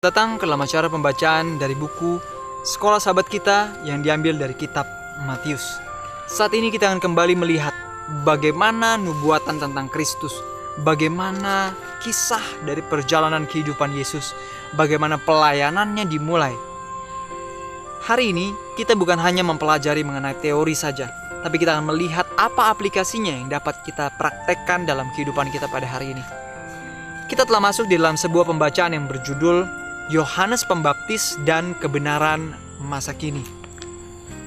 Datang ke dalam acara pembacaan dari buku Sekolah Sahabat Kita yang diambil dari kitab Matius. Saat ini kita akan kembali melihat bagaimana nubuatan tentang Kristus, bagaimana kisah dari perjalanan kehidupan Yesus, bagaimana pelayanannya dimulai. Hari ini kita bukan hanya mempelajari mengenai teori saja, tapi kita akan melihat apa aplikasinya yang dapat kita praktekkan dalam kehidupan kita pada hari ini. Kita telah masuk di dalam sebuah pembacaan yang berjudul Yohanes Pembaptis dan Kebenaran Masa Kini.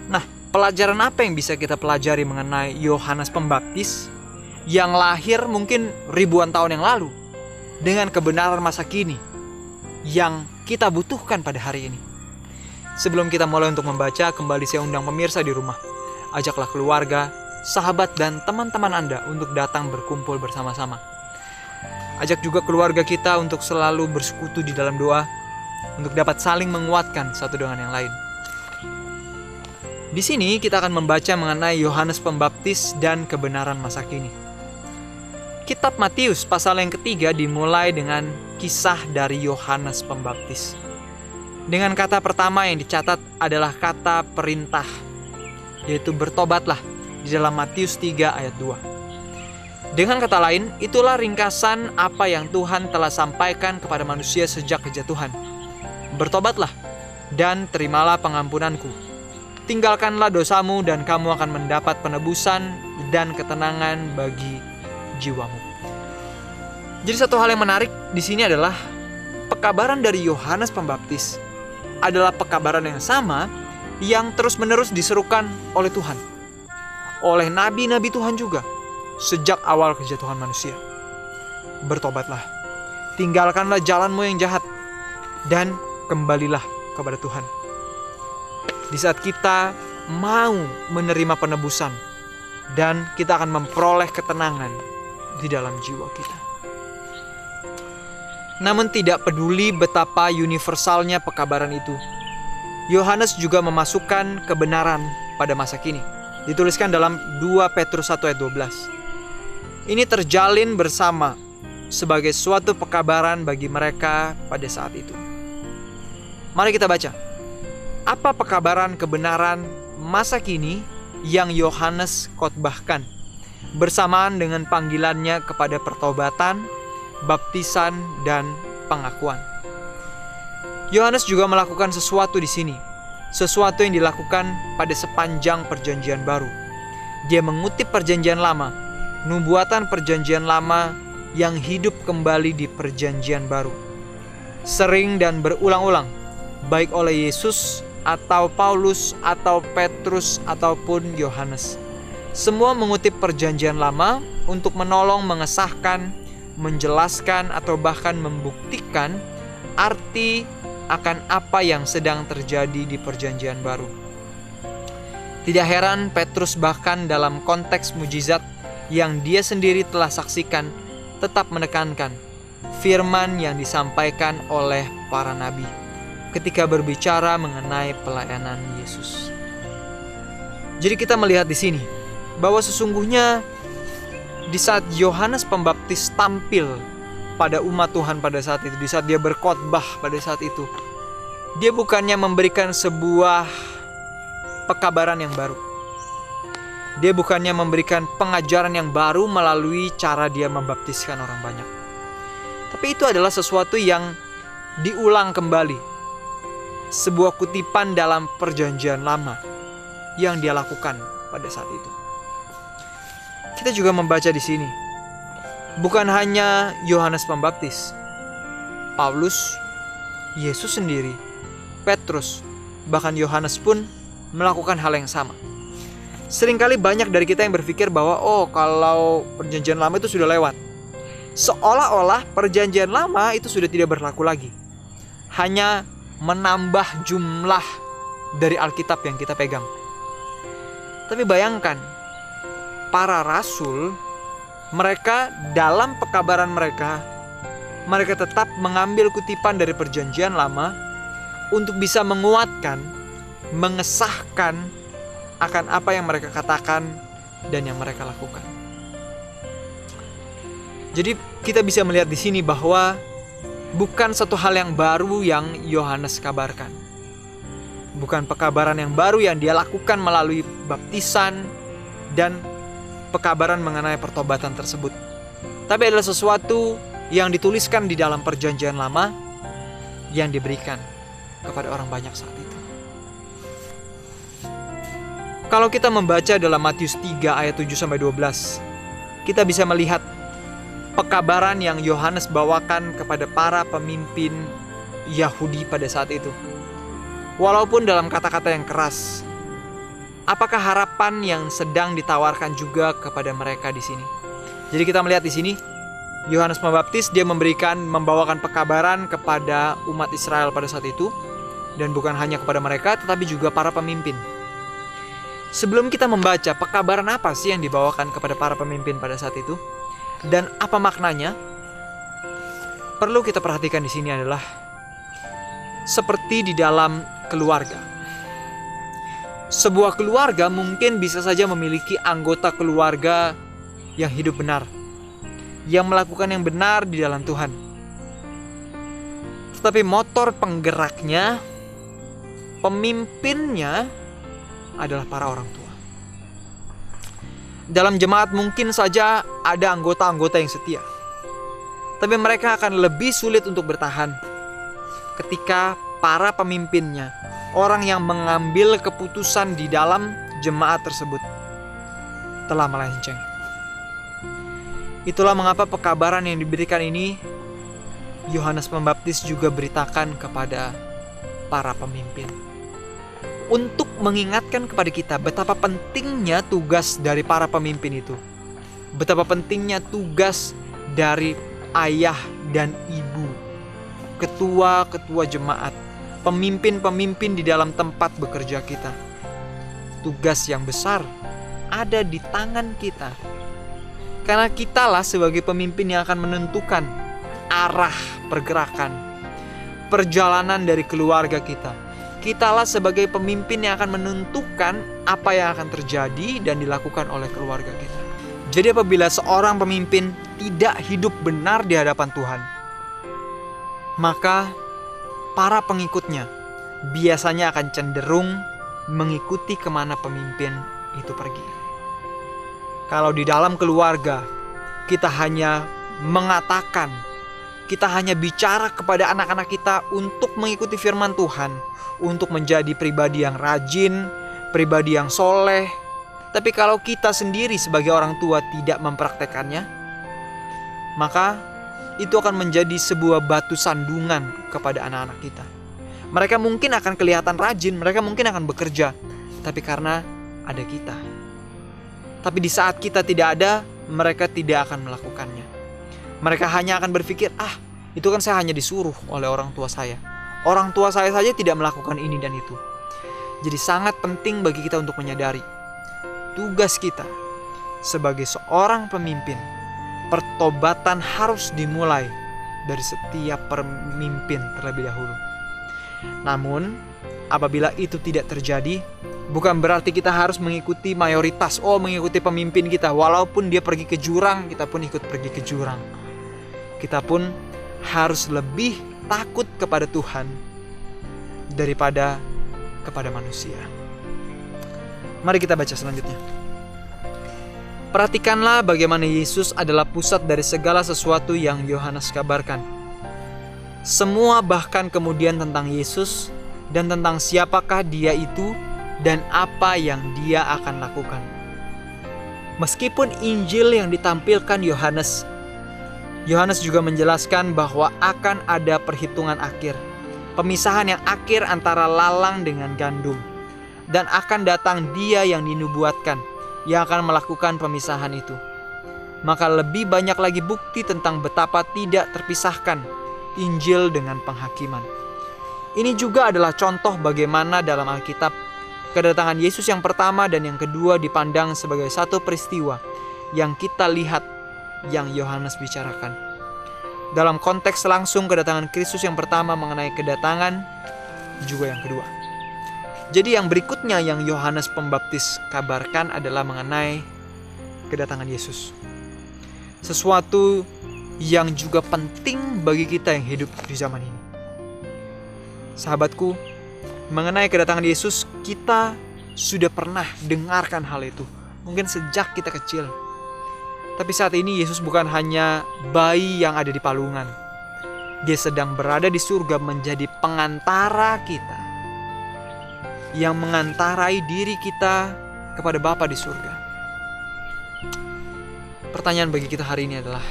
Nah, pelajaran apa yang bisa kita pelajari mengenai Yohanes Pembaptis yang lahir mungkin ribuan tahun yang lalu dengan kebenaran masa kini yang kita butuhkan pada hari ini? Sebelum kita mulai untuk membaca, kembali saya undang pemirsa di rumah. Ajaklah keluarga, sahabat, dan teman-teman Anda untuk datang berkumpul bersama-sama. Ajak juga keluarga kita untuk selalu bersekutu di dalam doa, untuk dapat saling menguatkan satu dengan yang lain. Di sini kita akan membaca mengenai Yohanes Pembaptis dan kebenaran masa kini. Kitab Matius pasal yang ketiga dimulai dengan kisah dari Yohanes Pembaptis. Dengan kata pertama yang dicatat adalah kata perintah, yaitu bertobatlah di dalam Matius 3 ayat 2. Dengan kata lain, itulah ringkasan apa yang Tuhan telah sampaikan kepada manusia sejak kejatuhan. Bertobatlah dan terimalah pengampunanku. Tinggalkanlah dosamu dan kamu akan mendapat penebusan dan ketenangan bagi jiwamu. Jadi satu hal yang menarik di sini adalah pekabaran dari Yohanes Pembaptis adalah pekabaran yang sama yang terus-menerus diserukan oleh Tuhan, oleh nabi-nabi Tuhan juga sejak awal kejatuhan manusia. Bertobatlah, tinggalkanlah jalanmu yang jahat, dan kembalilah kepada Tuhan. Di saat kita mau menerima penebusan dan kita akan memperoleh ketenangan di dalam jiwa kita. Namun tidak peduli betapa universalnya pekabaran itu, Yohanes juga memasukkan kebenaran pada masa kini. Dituliskan dalam 2 Petrus 1 ayat 12. Ini terjalin bersama sebagai suatu pekabaran bagi mereka pada saat itu. Mari kita baca. Apa pekabaran kebenaran masa kini yang Yohanes khotbahkan bersamaan dengan panggilannya kepada pertobatan, baptisan, dan pengakuan? Yohanes juga melakukan sesuatu di sini, sesuatu yang dilakukan pada sepanjang perjanjian baru. Dia mengutip perjanjian lama, nubuatan perjanjian lama yang hidup kembali di perjanjian baru. Sering dan berulang-ulang, baik oleh Yesus atau Paulus atau Petrus ataupun Yohanes. Semua mengutip perjanjian lama untuk menolong mengesahkan, menjelaskan, atau bahkan membuktikan arti akan apa yang sedang terjadi di perjanjian baru. Tidak heran Petrus bahkan dalam konteks mujizat yang dia sendiri telah saksikan tetap menekankan firman yang disampaikan oleh para nabi ketika berbicara mengenai pelayanan Yesus. Jadi kita melihat di sini bahwa sesungguhnya di saat Yohanes Pembaptis tampil pada umat Tuhan pada saat itu, di saat dia berkhotbah pada saat itu, dia bukannya memberikan sebuah pekabaran yang baru. Dia bukannya memberikan pengajaran yang baru melalui cara dia membaptiskan orang banyak. Tapi itu adalah sesuatu yang diulang kembali. Sebuah kutipan dalam perjanjian lama yang dia lakukan pada saat itu. Kita juga membaca di sini, bukan hanya Yohanes Pembaptis, Paulus, Yesus sendiri, Petrus, bahkan Yohanes pun melakukan hal yang sama. Seringkali banyak dari kita yang berpikir bahwa kalau perjanjian lama itu sudah lewat. Seolah-olah perjanjian lama itu sudah tidak berlaku lagi. Hanya menambah jumlah dari Alkitab yang kita pegang. Tapi bayangkan, para rasul, mereka dalam pekabaran mereka tetap mengambil kutipan dari perjanjian lama untuk bisa menguatkan, mengesahkan akan apa yang mereka katakan dan yang mereka lakukan. Jadi kita bisa melihat di sini bahwa bukan satu hal yang baru yang Yohanes kabarkan. Bukan pekabaran yang baru yang dia lakukan melalui baptisan dan pekabaran mengenai pertobatan tersebut. Tapi adalah sesuatu yang dituliskan di dalam perjanjian lama yang diberikan kepada orang banyak saat itu. Kalau kita membaca dalam Matius 3 ayat 7-12, kita bisa melihat pekabaran yang Yohanes bawakan kepada para pemimpin Yahudi pada saat itu. Walaupun dalam kata-kata yang keras, apakah harapan yang sedang ditawarkan juga kepada mereka di sini? Jadi kita melihat di sini, Yohanes Pembaptis dia membawakan pekabaran kepada umat Israel pada saat itu, dan bukan hanya kepada mereka, tetapi juga para pemimpin. Sebelum kita membaca pekabaran apa sih yang dibawakan kepada para pemimpin pada saat itu, dan apa maknanya, perlu kita perhatikan di sini adalah seperti di dalam keluarga. Sebuah keluarga mungkin bisa saja memiliki anggota keluarga yang hidup benar, yang melakukan yang benar di dalam Tuhan. Tetapi motor penggeraknya, pemimpinnya adalah para orang tua. Dalam jemaat mungkin saja ada anggota-anggota yang setia, tapi mereka akan lebih sulit untuk bertahan ketika para pemimpinnya, orang yang mengambil keputusan di dalam jemaat tersebut, telah melenceng. Itulah mengapa pekabaran yang diberikan ini Yohanes Pembaptis juga beritakan kepada para pemimpin, untuk mengingatkan kepada kita betapa pentingnya tugas dari para pemimpin itu, betapa pentingnya tugas dari ayah dan ibu, ketua-ketua jemaat, pemimpin-pemimpin di dalam tempat bekerja kita. Tugas yang besar ada di tangan kita, karena kitalah sebagai pemimpin yang akan menentukan arah pergerakan, perjalanan dari keluarga kita. Kitalah sebagai pemimpin yang akan menentukan apa yang akan terjadi dan dilakukan oleh keluarga kita. Jadi apabila seorang pemimpin tidak hidup benar di hadapan Tuhan, maka para pengikutnya biasanya akan cenderung mengikuti kemana pemimpin itu pergi. Kalau di dalam keluarga kita hanya mengatakan, kita hanya bicara kepada anak-anak kita untuk mengikuti firman Tuhan, untuk menjadi pribadi yang rajin, pribadi yang soleh, tapi kalau kita sendiri sebagai orang tua tidak mempraktekannya, maka itu akan menjadi sebuah batu sandungan kepada anak-anak kita. Mereka mungkin akan kelihatan rajin, mereka mungkin akan bekerja, tapi karena ada kita. Tapi di saat kita tidak ada, mereka tidak akan melakukannya. Mereka hanya akan berpikir, itu kan saya hanya disuruh oleh orang tua saya. Orang tua saya saja tidak melakukan ini dan itu. Jadi sangat penting bagi kita untuk menyadari tugas kita sebagai seorang pemimpin. Pertobatan harus dimulai dari setiap pemimpin terlebih dahulu. Namun, apabila itu tidak terjadi, bukan berarti kita harus mengikuti mayoritas. Mengikuti pemimpin kita. Walaupun dia pergi ke jurang, kita pun ikut pergi ke jurang. Kita pun harus lebih takut kepada Tuhan daripada kepada manusia. Mari kita baca selanjutnya. Perhatikanlah bagaimana Yesus adalah pusat dari segala sesuatu yang Yohanes kabarkan. Semua bahkan kemudian tentang Yesus dan tentang siapakah dia itu dan apa yang dia akan lakukan. Meskipun Injil yang ditampilkan Yohanes juga menjelaskan bahwa akan ada perhitungan akhir, pemisahan yang akhir antara lalang dengan gandum, dan akan datang dia yang dinubuatkan, yang akan melakukan pemisahan itu. Maka lebih banyak lagi bukti tentang betapa tidak terpisahkan Injil dengan penghakiman. Ini juga adalah contoh bagaimana dalam Alkitab kedatangan Yesus yang pertama dan yang kedua dipandang sebagai satu peristiwa yang kita lihat yang Yohanes bicarakan. Dalam konteks langsung kedatangan Kristus yang pertama mengenai kedatangan juga yang kedua. Jadi yang berikutnya yang Yohanes Pembaptis kabarkan adalah mengenai kedatangan Yesus. Sesuatu yang juga penting bagi kita yang hidup di zaman ini. Sahabatku, mengenai kedatangan Yesus, kita sudah pernah dengarkan hal itu, mungkin sejak kita kecil. Tapi saat ini Yesus bukan hanya bayi yang ada di palungan. Dia sedang berada di surga menjadi pengantara kita, yang mengantarai diri kita kepada Bapa di surga. Pertanyaan bagi kita hari ini adalah,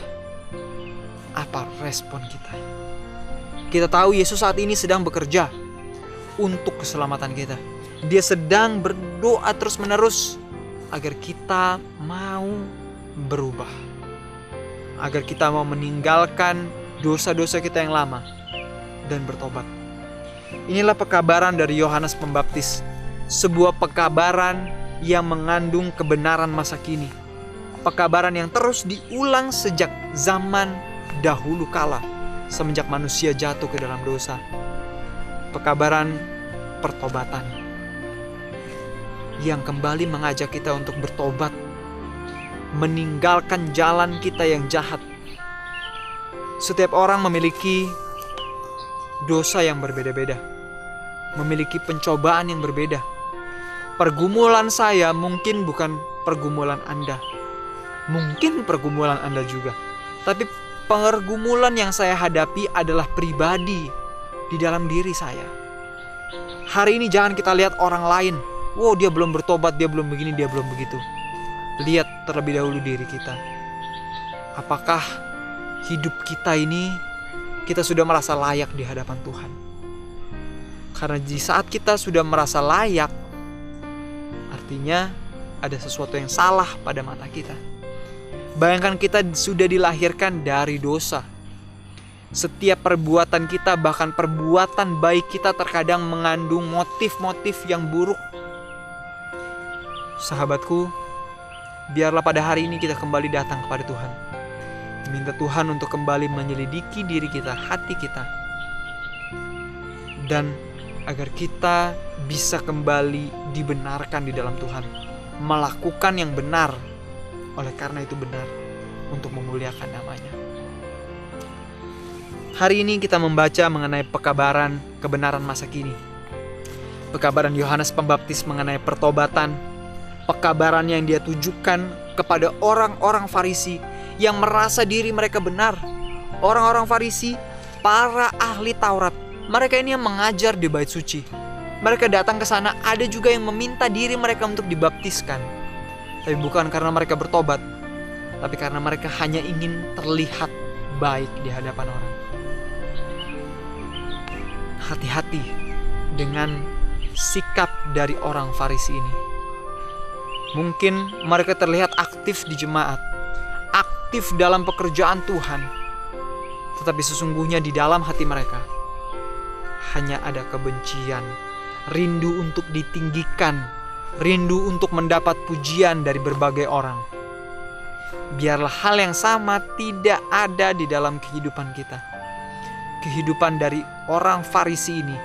apa respon kita? Kita tahu Yesus saat ini sedang bekerja untuk keselamatan kita. Dia sedang berdoa terus-menerus agar kita mau berubah, agar kita mau meninggalkan dosa-dosa kita yang lama dan bertobat. Inilah pekabaran dari Yohanes Pembaptis, sebuah pekabaran yang mengandung kebenaran masa kini, pekabaran yang terus diulang sejak zaman dahulu kala, semenjak manusia jatuh ke dalam dosa. Pekabaran pertobatan yang kembali mengajak kita untuk bertobat, meninggalkan jalan kita yang jahat. Setiap orang memiliki dosa yang berbeda-beda, memiliki pencobaan yang berbeda. Pergumulan saya mungkin bukan pergumulan Anda, mungkin pergumulan Anda juga. Tapi pergumulan yang saya hadapi adalah pribadi di dalam diri saya. Hari ini jangan kita lihat orang lain, wow dia belum bertobat, dia belum begini, dia belum begitu. Lihat terlebih dahulu diri kita. Apakah hidup kita ini kita sudah merasa layak di hadapan Tuhan? Karena di saat kita sudah merasa layak, artinya ada sesuatu yang salah pada mata kita. Bayangkan kita sudah dilahirkan dari dosa. Setiap perbuatan kita, bahkan perbuatan baik kita terkadang mengandung motif-motif yang buruk. Sahabatku, biarlah pada hari ini kita kembali datang kepada Tuhan. Minta Tuhan untuk kembali menyelidiki diri kita, hati kita. Dan agar kita bisa kembali dibenarkan di dalam Tuhan. Melakukan yang benar, oleh karena itu benar, untuk memuliakan namanya. Hari ini kita membaca mengenai pekabaran kebenaran masa kini. Pekabaran Yohanes Pembaptis mengenai pertobatan. Pekabaran yang dia tujukan kepada orang-orang Farisi yang merasa diri mereka benar. Orang-orang Farisi, para ahli Taurat. Mereka ini yang mengajar di bait suci. Mereka datang ke sana, ada juga yang meminta diri mereka untuk dibaptiskan. Tapi bukan karena mereka bertobat, tapi karena mereka hanya ingin terlihat baik di hadapan orang. Hati-hati dengan sikap dari orang Farisi ini. Mungkin mereka terlihat aktif di jemaat, aktif dalam pekerjaan Tuhan, tetapi sesungguhnya di dalam hati mereka hanya ada kebencian, rindu untuk ditinggikan, rindu untuk mendapat pujian dari berbagai orang. Biarlah hal yang sama tidak ada di dalam kehidupan kita. Kehidupan dari orang Farisi ini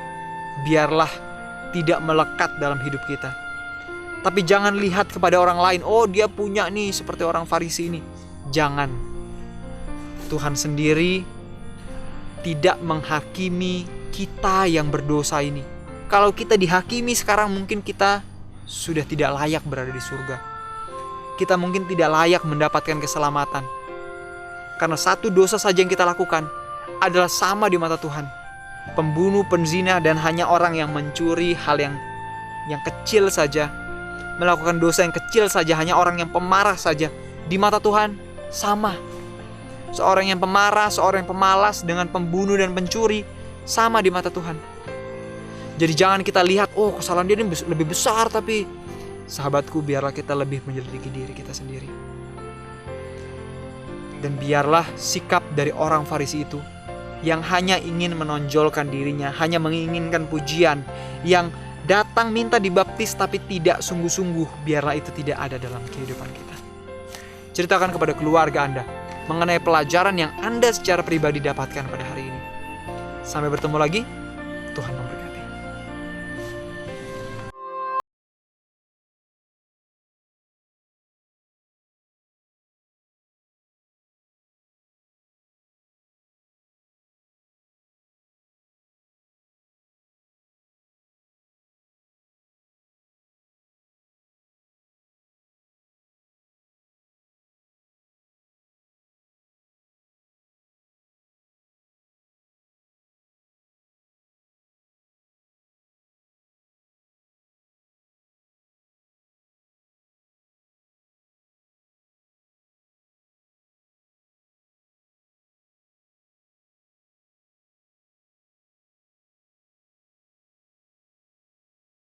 biarlah tidak melekat dalam hidup kita. Tapi jangan lihat kepada orang lain, oh dia punya nih seperti orang Farisi ini. Jangan. Tuhan sendiri tidak menghakimi kita yang berdosa ini. Kalau kita dihakimi sekarang, mungkin kita sudah tidak layak berada di surga. Kita mungkin tidak layak mendapatkan keselamatan. Karena satu dosa saja yang kita lakukan adalah sama di mata Tuhan. Pembunuh, penzina, dan hanya orang yang mencuri hal yang kecil saja, melakukan dosa yang kecil saja, hanya orang yang pemarah saja, di mata Tuhan sama. Seorang yang pemarah, seorang yang pemalas dengan pembunuh dan pencuri sama di mata Tuhan. Jadi jangan kita lihat, oh kesalahan dia ini lebih besar, tapi sahabatku, biarlah kita lebih menyelidiki diri kita sendiri. Dan biarlah sikap dari orang Farisi itu yang hanya ingin menonjolkan dirinya, hanya menginginkan pujian, yang datang minta dibaptis tapi tidak sungguh-sungguh, biarlah itu tidak ada dalam kehidupan kita. Ceritakan kepada keluarga Anda mengenai pelajaran yang Anda secara pribadi dapatkan pada hari ini. Sampai bertemu lagi, Tuhan memberkati.